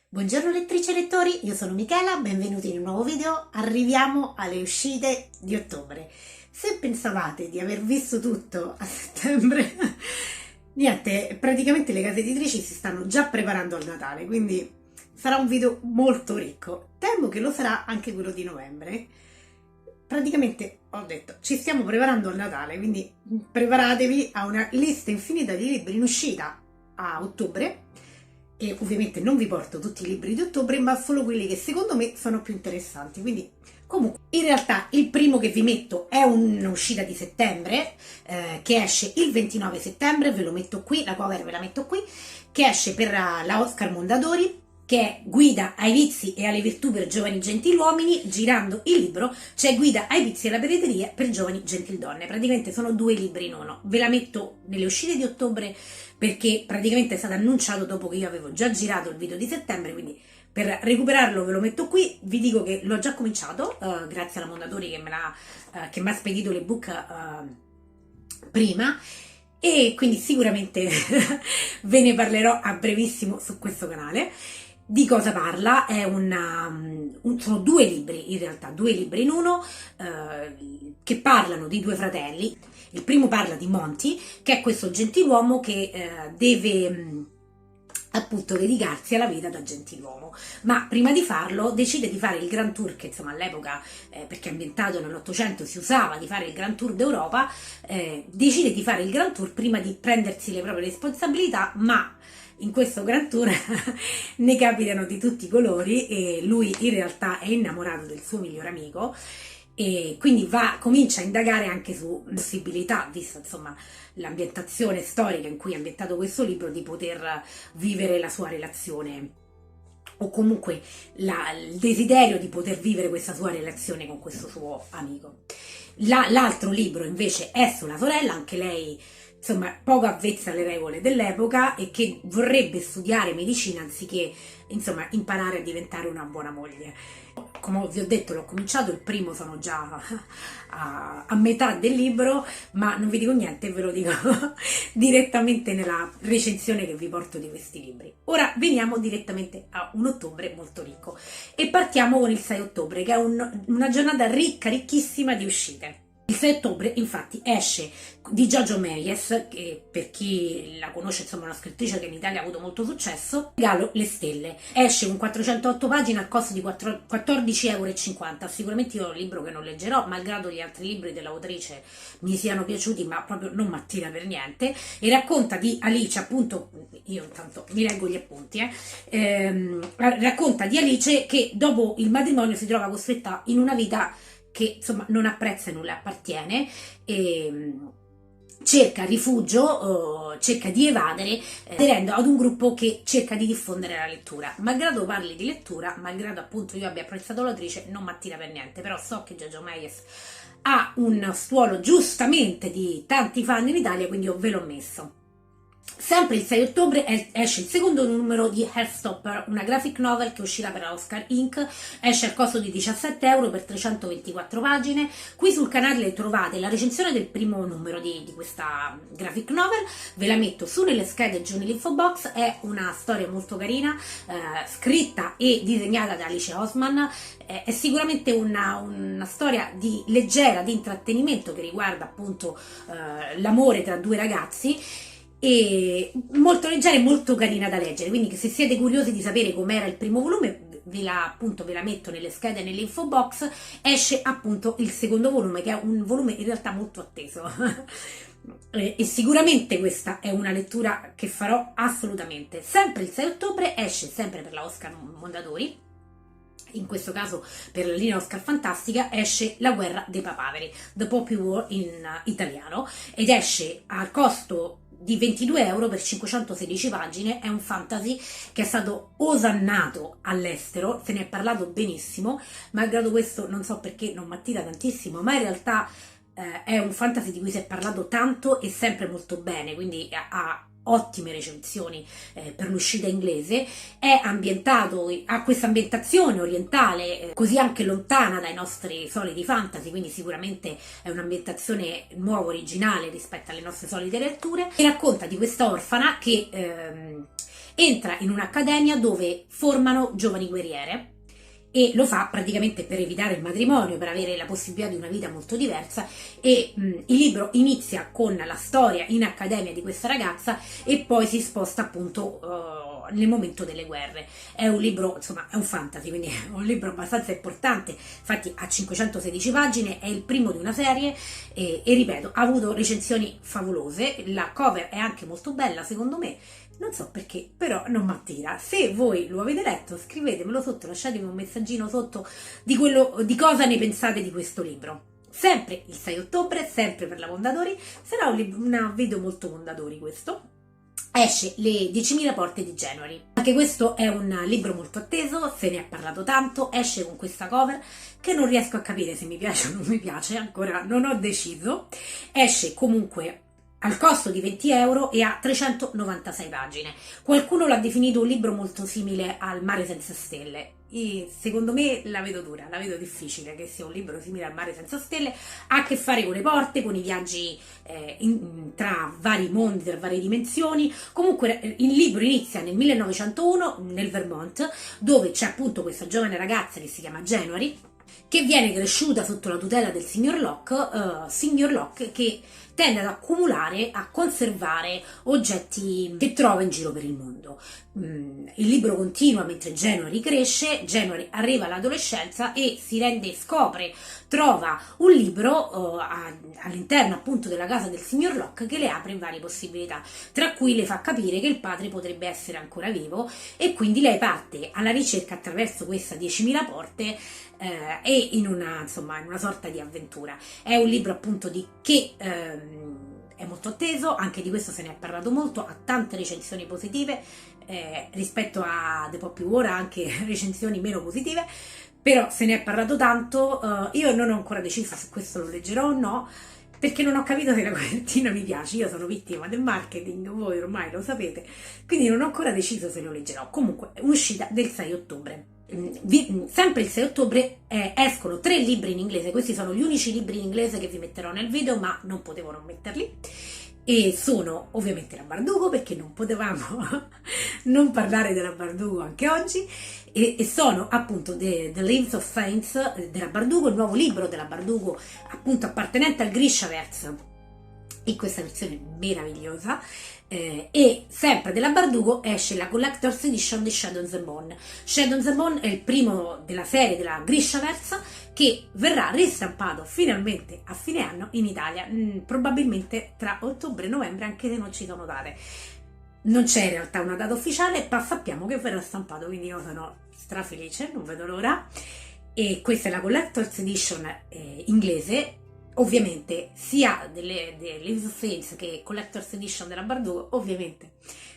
Buongiorno lettrici e lettori, io sono Michela, benvenuti in un nuovo video. Arriviamo alle uscite di ottobre. Se pensavate di aver visto tutto a settembre, niente, praticamente le case editrici si stanno già preparando al Natale, quindi sarà un video molto ricco. Temo che lo sarà anche quello di novembre. Praticamente ho detto, ci stiamo preparando al Natale, quindi preparatevi a una lista infinita di libri in uscita a ottobre. E ovviamente non vi porto tutti i libri di ottobre, ma solo quelli che secondo me sono più interessanti. Quindi, comunque, in realtà il primo che vi metto è un'uscita di settembre, che esce il 29 settembre, ve lo metto qui, la cover ve la metto qui, che esce per la Oscar Mondadori, che è Guida ai vizi e alle virtù per giovani gentiluomini. Girando il libro c'è Guida ai vizi e alla pedreria per giovani gentildonne. Praticamente sono due libri in uno. Ve la metto nelle uscite di ottobre perché praticamente è stato annunciato dopo che io avevo già girato il video di settembre, quindi per recuperarlo ve lo metto qui. Vi dico che l'ho già cominciato, grazie alla Mondadori che mi ha spedito l'ebook prima, e quindi sicuramente ve ne parlerò a brevissimo su questo canale. Di cosa parla? Sono due libri, in realtà, due libri in uno, che parlano di due fratelli. Il primo parla di Monty, che è questo gentiluomo che deve appunto dedicarsi alla vita da gentiluomo, ma prima di farlo decide di fare il Grand Tour, che insomma all'epoca, perché è ambientato nell'Ottocento, si usava di fare il Grand Tour d'Europa. Decide di fare il Grand Tour prima di prendersi le proprie responsabilità, ma in questo Grand Tour ne capitano di tutti i colori e lui in realtà è innamorato del suo migliore amico, e quindi comincia a indagare anche su possibilità, vista insomma l'ambientazione storica in cui è ambientato questo libro, di poter vivere la sua relazione, o comunque il desiderio di poter vivere questa sua relazione con questo suo amico. L'altro libro invece è sulla sorella, anche lei insomma poco avvezza alle regole dell'epoca e che vorrebbe studiare medicina anziché insomma imparare a diventare una buona moglie. Come vi ho detto, l'ho cominciato, il primo sono già a metà del libro, ma non vi dico niente, ve lo dico direttamente nella recensione che vi porto di questi libri. Ora veniamo direttamente a un ottobre molto ricco e partiamo con il 6 ottobre, che è una giornata ricchissima di uscite. Il 6 ottobre infatti esce di Jojo Moyes, che per chi la conosce insomma è una scrittrice che in Italia ha avuto molto successo, Regalo le stelle. Esce con 408 pagine al costo di 14,50 €. Sicuramente io è un libro che non leggerò, malgrado gli altri libri dell'autrice mi siano piaciuti, ma proprio non mi attira per niente, e racconta di Alice, appunto, io intanto mi leggo gli appunti, racconta di Alice che dopo il matrimonio si trova costretta in una vita che insomma non apprezza e non le appartiene, e cerca rifugio, cerca di evadere, aderendo ad un gruppo che cerca di diffondere la lettura. Malgrado parli di lettura, malgrado appunto io abbia apprezzato l'autrice, non mi attira per niente, però so che Jojo Moyes ha un stuolo giustamente di tanti fan in Italia, quindi io ve l'ho messo. Sempre il 6 ottobre esce il secondo numero di Heartstopper, una graphic novel che uscirà per la Oscar Inc. Esce al costo di 17 € per 324 pagine. Qui sul canale trovate la recensione del primo numero di questa graphic novel, ve la metto su nelle schede giù nell'info box. È una storia molto carina, scritta e disegnata da Alice Oseman. È sicuramente una storia leggera, di intrattenimento, che riguarda appunto l'amore tra due ragazzi, e molto leggera e molto carina da leggere, quindi se siete curiosi di sapere com'era il primo volume ve la metto nelle schede nell'info box. Esce appunto il secondo volume, che è un volume in realtà molto atteso e sicuramente questa è una lettura che farò assolutamente. Sempre il 6 ottobre esce, sempre per la Oscar Mondadori, in questo caso per la linea Oscar Fantastica, esce La guerra dei papaveri, The Poppy War in italiano, ed esce al costo di 22 € per 516 pagine. È un fantasy che è stato osannato all'estero, se ne è parlato benissimo, malgrado questo non so perché non mi attira tantissimo, ma in realtà è un fantasy di cui si è parlato tanto e sempre molto bene, quindi ha ottime recensioni per l'uscita inglese. È ambientato, ha questa ambientazione orientale, così anche lontana dai nostri soliti fantasy, quindi sicuramente è un'ambientazione nuova, originale rispetto alle nostre solite letture, e racconta di questa orfana che entra in un'accademia dove formano giovani guerriere e lo fa praticamente per evitare il matrimonio, per avere la possibilità di una vita molto diversa, e il libro inizia con la storia in accademia di questa ragazza e poi si sposta appunto nel momento delle guerre. È un libro, insomma, è un fantasy, quindi è un libro abbastanza importante, infatti ha 516 pagine, è il primo di una serie e ripeto, ha avuto recensioni favolose, la cover è anche molto bella secondo me. Non so perché, però non mi attira. Se voi lo avete letto, scrivetemelo sotto, lasciatemi un messaggino sotto di cosa ne pensate di questo libro. Sempre il 6 ottobre, sempre per la Mondadori, sarà un video molto Mondadori questo. Esce Le 10.000 porte di January. Anche questo è un libro molto atteso, se ne è parlato tanto, esce con questa cover che non riesco a capire se mi piace o non mi piace, ancora non ho deciso. Esce comunque al costo di 20 euro e ha 396 pagine. Qualcuno l'ha definito un libro molto simile al Mare senza stelle. E secondo me la vedo dura, la vedo difficile che sia un libro simile al Mare senza stelle. Ha a che fare con le porte, con i viaggi tra vari mondi, tra varie dimensioni. Comunque il libro inizia nel 1901 nel Vermont, dove c'è appunto questa giovane ragazza che si chiama January, che viene cresciuta sotto la tutela del signor Locke che tende ad accumulare, a conservare oggetti che trova in giro per il mondo. Il libro continua mentre January cresce, January arriva all'adolescenza e trova un libro all'interno appunto della casa del signor Locke che le apre varie possibilità, tra cui le fa capire che il padre potrebbe essere ancora vivo e quindi lei parte alla ricerca attraverso questa 10.000 porte e in una sorta di avventura. È un libro appunto che è molto atteso, anche di questo se ne è parlato molto, ha tante recensioni positive, rispetto a The Poppy War anche recensioni meno positive, però se ne è parlato tanto. Io non ho ancora deciso se questo lo leggerò o no, perché non ho capito se la copertina mi piace. Io sono vittima del marketing, voi ormai lo sapete, quindi non ho ancora deciso se lo leggerò. Comunque è un'uscita del 6 ottobre. Sempre il 6 ottobre escono 3 libri in inglese. Questi sono gli unici libri in inglese che vi metterò nel video, ma non potevo non metterli, e sono ovviamente la Bardugo, perché non potevamo non parlare della Bardugo anche oggi, e sono appunto The Lives of Saints della Bardugo, il nuovo libro della Bardugo appunto appartenente al Grishaverse, in questa versione meravigliosa. E sempre della Bardugo esce la Collector's Edition di Shadows and Bone. Shadows and Bone è il primo della serie della Grishaverse che verrà ristampato finalmente a fine anno in Italia, probabilmente tra ottobre e novembre, anche se non ci sono date. Non c'è in realtà una data ufficiale, ma sappiamo che verrà stampato, quindi io sono strafelice, non vedo l'ora. E questa è la Collector's Edition inglese, ovviamente sia delle Lives of Saints che Collector's Edition della Bardugo, ovviamente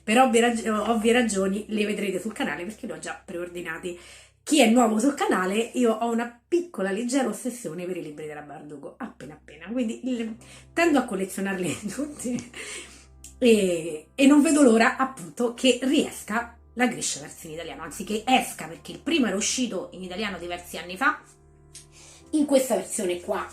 per ovvie ragioni le vedrete sul canale perché li ho già preordinati. Chi è nuovo sul canale, io ho una piccola leggera ossessione per i libri della Bardugo, appena, quindi tendo a collezionarli tutti e non vedo l'ora appunto che riesca la Grishaverse in italiano, anzi che esca, perché il primo era uscito in italiano diversi anni fa, in questa versione qua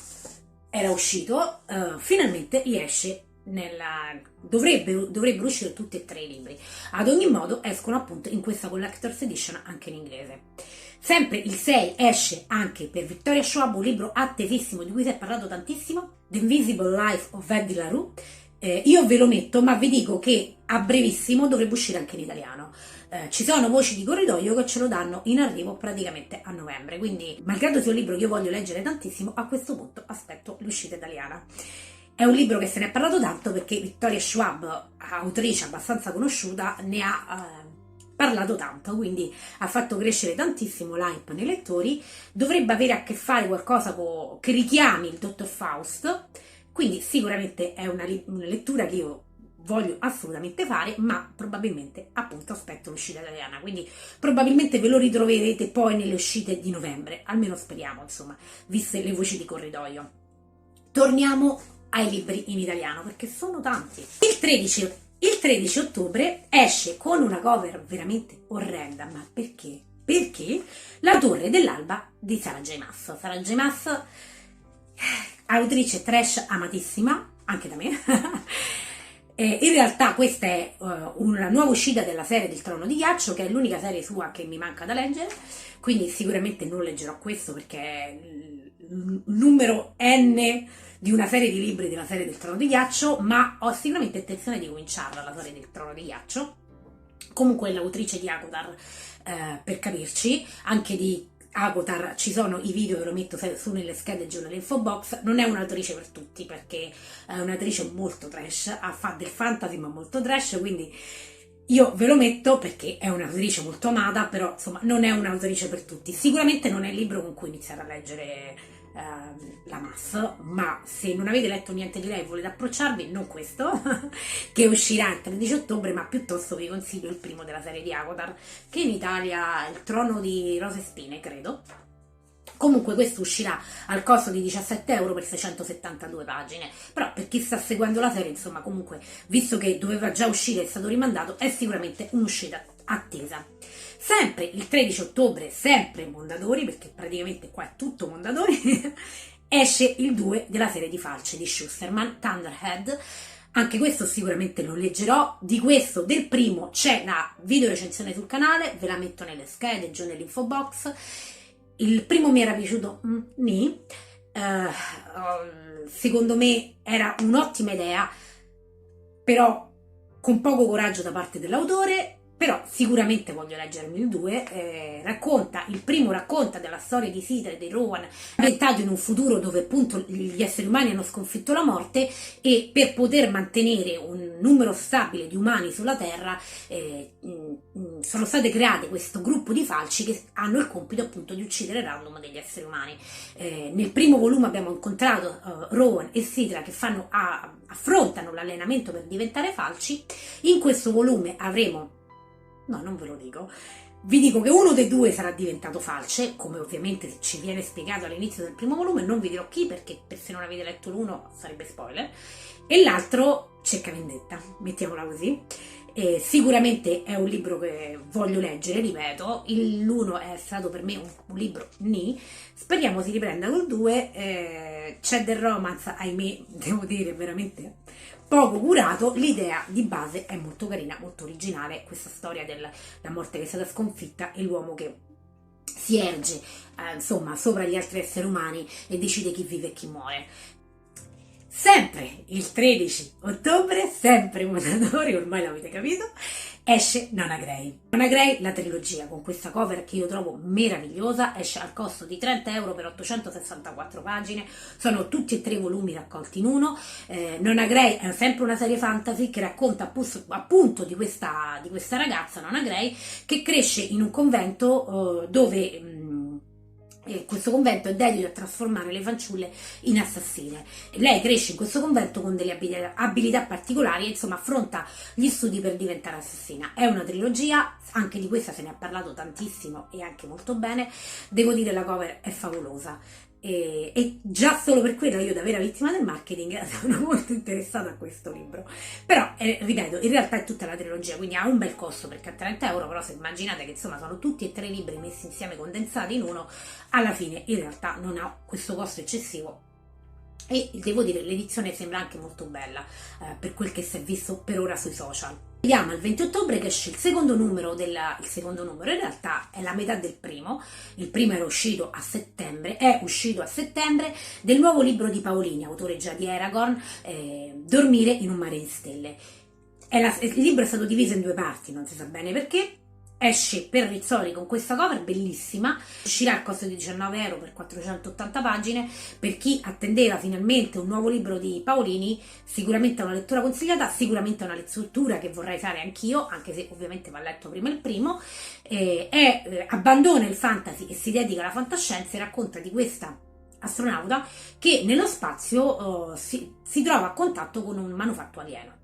era uscito, finalmente riesce dovrebbero uscire tutti e 3 i libri. Ad ogni modo escono appunto in questa Collector's Edition anche in inglese. Sempre il 6 esce anche per Victoria Schwab un libro attesissimo di cui si è parlato tantissimo, The Invisible Life of Eddie LaRue. Io ve lo metto, ma vi dico che a brevissimo dovrebbe uscire anche in italiano. Ci sono voci di corridoio che ce lo danno in arrivo praticamente a novembre, quindi malgrado sia un libro che io voglio leggere tantissimo, a questo punto aspetto l'uscita italiana. È un libro che se ne è parlato tanto perché Victoria Schwab, autrice abbastanza conosciuta, ne ha parlato tanto, quindi ha fatto crescere tantissimo l'hype nei lettori. Dovrebbe avere a che fare qualcosa che richiami il Dottor Faust, quindi sicuramente è una lettura che io voglio assolutamente fare, ma probabilmente appunto aspetto l'uscita italiana, quindi probabilmente ve lo ritroverete poi nelle uscite di novembre, almeno speriamo, insomma, viste le voci di corridoio. Torniamo ai libri in italiano, perché sono tanti. Il 13 ottobre esce con una cover veramente orrenda, ma perché? Perché La Torre dell'Alba di Sarah J. Maas. Sarah J. Maas, autrice trash amatissima, anche da me, In realtà questa è una nuova uscita della serie del Trono di Ghiaccio, che è l'unica serie sua che mi manca da leggere, quindi sicuramente non leggerò questo perché è il numero N di una serie di libri della serie del Trono di Ghiaccio, ma ho sicuramente intenzione di cominciarla, la serie del Trono di Ghiaccio. Comunque è l'autrice di Akotar, per capirci, anche di Akotar ci sono i video, ve lo metto su nelle schede giù nell'info box. Non è un'autrice per tutti perché è un'autrice molto trash, fa del fantasy ma molto trash, quindi io ve lo metto perché è un'autrice molto amata, però insomma non è un'autrice per tutti. Sicuramente non è il libro con cui iniziare a leggere la Mass, ma se non avete letto niente di lei e volete approcciarvi, non questo, che uscirà il 13 ottobre, ma piuttosto vi consiglio il primo della serie di Akotar, che in Italia è Il Trono di Rose e Spine, credo. Comunque questo uscirà al costo di 17 euro per 672 pagine, però per chi sta seguendo la serie, insomma, comunque, visto che doveva già uscire e è stato rimandato, è sicuramente un'uscita attesa. Sempre il 13 ottobre, sempre Mondadori, perché praticamente qua è tutto Mondadori, esce il 2 della serie di Falce di Schusterman, Thunderhead. Anche questo sicuramente lo leggerò. Di questo, del primo, c'è la video recensione sul canale, ve la metto nelle schede, giù nell'info box. Il primo mi era piaciuto, secondo me era un'ottima idea, però con poco coraggio da parte dell'autore. Però sicuramente voglio leggermi il 2, il primo racconta della storia di Sitra e di Rowan, ambientato in un futuro dove appunto gli esseri umani hanno sconfitto la morte e per poter mantenere un numero stabile di umani sulla Terra sono state create questo gruppo di falci che hanno il compito appunto di uccidere random degli esseri umani. Nel primo volume abbiamo incontrato Rowan e Sitra che affrontano l'allenamento per diventare falci. In questo volume avremo... No, non ve lo dico. Vi dico che uno dei due sarà diventato falce, come ovviamente ci viene spiegato all'inizio del primo volume, non vi dirò chi perché se non avete letto l'uno sarebbe spoiler, e l'altro cerca vendetta, mettiamola così. Sicuramente è un libro che voglio leggere, ripeto, l'uno è stato per me un libro speriamo si riprenda col 2, c'è del romance, ahimè, devo dire veramente poco curato. L'idea di base è molto carina, molto originale, questa storia della morte che è stata sconfitta e l'uomo che si erge insomma sopra gli altri esseri umani e decide chi vive e chi muore. Sempre il 13 ottobre, sempre Mondadori, ormai l'avete capito, esce Nona Grey. Nona Grey, la trilogia, con questa cover che io trovo meravigliosa, esce al costo di 30 euro per 864 pagine, sono tutti e 3 volumi raccolti in uno. Nona Grey è sempre una serie fantasy che racconta appunto di questa ragazza, Nona Grey, che cresce in un convento dove... questo convento è dedito a trasformare le fanciulle in assassine. Lei cresce in questo convento con delle abilità particolari e insomma affronta gli studi per diventare assassina. È una trilogia, anche di questa se ne ha parlato tantissimo e anche molto bene. Devo dire la cover è favolosa. E già solo per quello io, da vera vittima del marketing, sono molto interessata a questo libro. Però ripeto, in realtà è tutta la trilogia, quindi ha un bel costo perché a 30 euro, però se immaginate che insomma sono tutti e 3 libri messi insieme, condensati in uno, alla fine in realtà non ha questo costo eccessivo. E devo dire l'edizione sembra anche molto bella per quel che si è visto per ora sui social. Vediamo al 20 ottobre che esce il secondo numero, il secondo numero in realtà è la metà del primo, il primo è uscito a settembre, del nuovo libro di Paolini, autore già di Eragon, Dormire in un mare di stelle. Il libro è stato diviso in 2 parti, non si sa bene perché. Esce per Rizzoli con questa cover bellissima, uscirà al costo di 19 euro per 480 pagine. Per chi attendeva finalmente un nuovo libro di Paolini, sicuramente è una lettura consigliata, sicuramente è una lettura che vorrei fare anch'io, anche se ovviamente va letto prima il primo. Abbandona il fantasy e si dedica alla fantascienza e racconta di questa astronauta che nello spazio si trova a contatto con un manufatto alieno.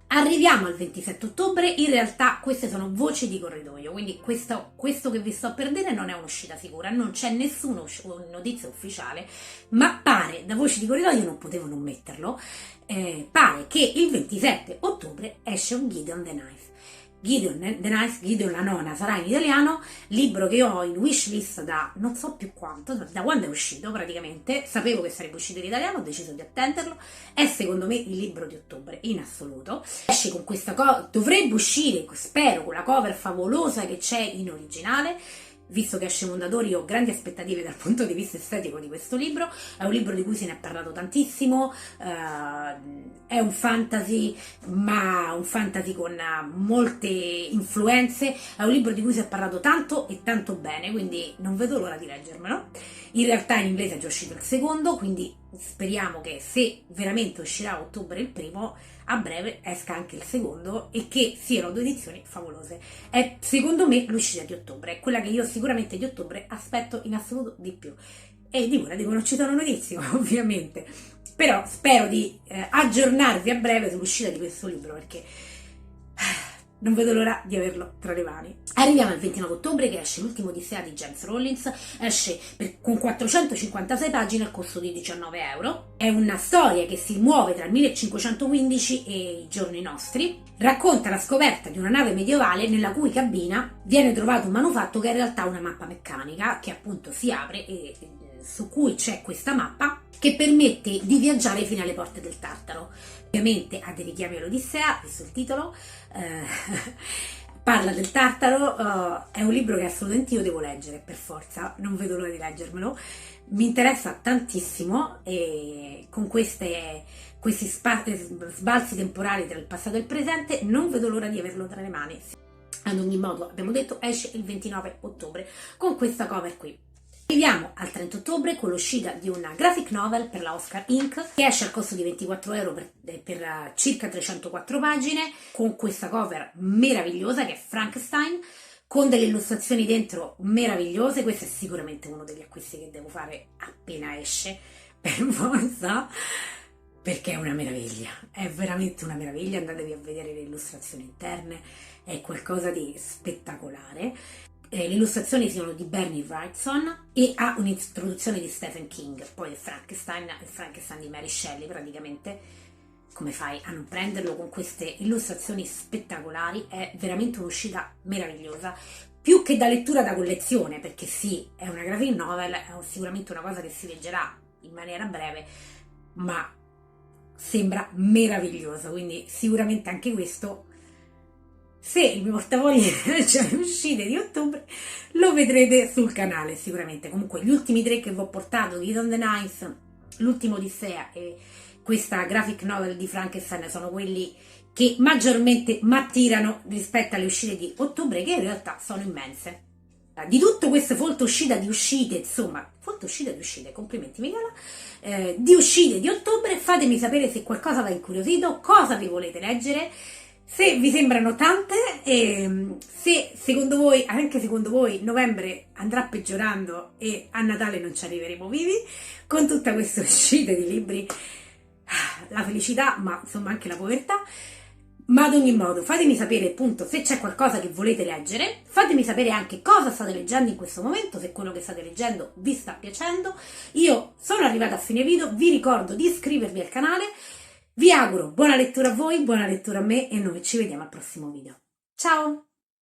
Arriviamo al 27 ottobre, in realtà queste sono voci di corridoio, quindi questo che vi sto per dire non è un'uscita sicura, non c'è nessuna notizia ufficiale, ma pare, da voci di corridoio non potevo non metterlo, pare che il 27 ottobre esce un Gideon the Knife. Gideon the Nice, Gideon la nona sarà in italiano, libro che ho in wishlist da non so più quanto, da quando è uscito praticamente, sapevo che sarebbe uscito in italiano, ho deciso di attenderlo, è secondo me il libro di ottobre in assoluto, esce con questa dovrebbe uscire, spero, con la cover favolosa che c'è in originale. Visto che esce Mondadori, ho grandi aspettative dal punto di vista estetico di questo libro, è un libro di cui se ne è parlato tantissimo, è un fantasy, ma un fantasy con molte influenze, è un libro di cui si è parlato tanto e tanto bene, quindi non vedo l'ora di leggermelo. In realtà in inglese è già uscito il secondo, quindi speriamo che se veramente uscirà a ottobre il primo, a breve esca anche il secondo e che siano 2 edizioni favolose. È secondo me l'uscita di ottobre, è quella che io sicuramente di ottobre aspetto in assoluto di più. E di quella non ci sono notizie, ovviamente. Però spero di aggiornarvi a breve sull'uscita di questo libro, perché non vedo l'ora di averlo tra le mani. Arriviamo al 29 ottobre che esce l'ultimo Odissea di James Rollins, esce con 456 pagine al costo di 19 euro. È una storia che si muove tra il 1515 e i giorni nostri. Racconta la scoperta di una nave medievale nella cui cabina viene trovato un manufatto che è in realtà una mappa meccanica che appunto si apre e su cui c'è questa mappa che permette di viaggiare fino alle porte del Tartaro. Ovviamente ha dei richiami all'Odissea, visto il titolo, parla del Tartaro, è un libro che assolutamente io devo leggere per forza, non vedo l'ora di leggermelo, mi interessa tantissimo e con questi sbalzi temporali tra il passato e il presente non vedo l'ora di averlo tra le mani. Ad ogni modo, abbiamo detto, esce il 29 ottobre con questa cover qui. Arriviamo al 30 ottobre con l'uscita di una graphic novel per la Oscar Inc. che esce al costo di 24 euro per circa 304 pagine, con questa cover meravigliosa che è Frankenstein, con delle illustrazioni dentro meravigliose. Questo è sicuramente uno degli acquisti che devo fare appena esce, per forza, perché è una meraviglia, è veramente una meraviglia. Andatevi a vedere le illustrazioni interne, è qualcosa di spettacolare. Le illustrazioni sono di Bernie Wrightson e ha un'introduzione di Stephen King. Poi il Frankenstein di Mary Shelley, praticamente. Come fai a non prenderlo con queste illustrazioni spettacolari? È veramente un'uscita meravigliosa, più che da lettura da collezione, perché sì, è una graphic novel, è sicuramente una cosa che si leggerà in maniera breve, ma sembra meraviglioso, quindi sicuramente anche questo, se il mio portafoglio c'è le uscite di ottobre, lo vedrete sul canale sicuramente. Comunque gli ultimi 3 che vi ho portato, Gideon the Nice, l'ultimo Odissea e questa graphic novel di Frankenstein, sono quelli che maggiormente mi attirano rispetto alle uscite di ottobre, che in realtà sono immense. Di tutto questo folto uscita di uscite, insomma, folto uscita di uscite, complimenti Michela, di uscite di ottobre, fatemi sapere se qualcosa vi ha incuriosito, cosa vi volete leggere, se vi sembrano tante e se secondo voi, anche secondo voi, novembre andrà peggiorando e a Natale non ci arriveremo vivi con tutta questa uscita di libri, la felicità, ma insomma anche la povertà. Ma ad ogni modo fatemi sapere appunto se c'è qualcosa che volete leggere, fatemi sapere anche cosa state leggendo in questo momento, se quello che state leggendo vi sta piacendo. Io sono arrivata a fine video, vi ricordo di iscrivervi al canale. Vi auguro buona lettura a voi, buona lettura a me e noi ci vediamo al prossimo video. Ciao!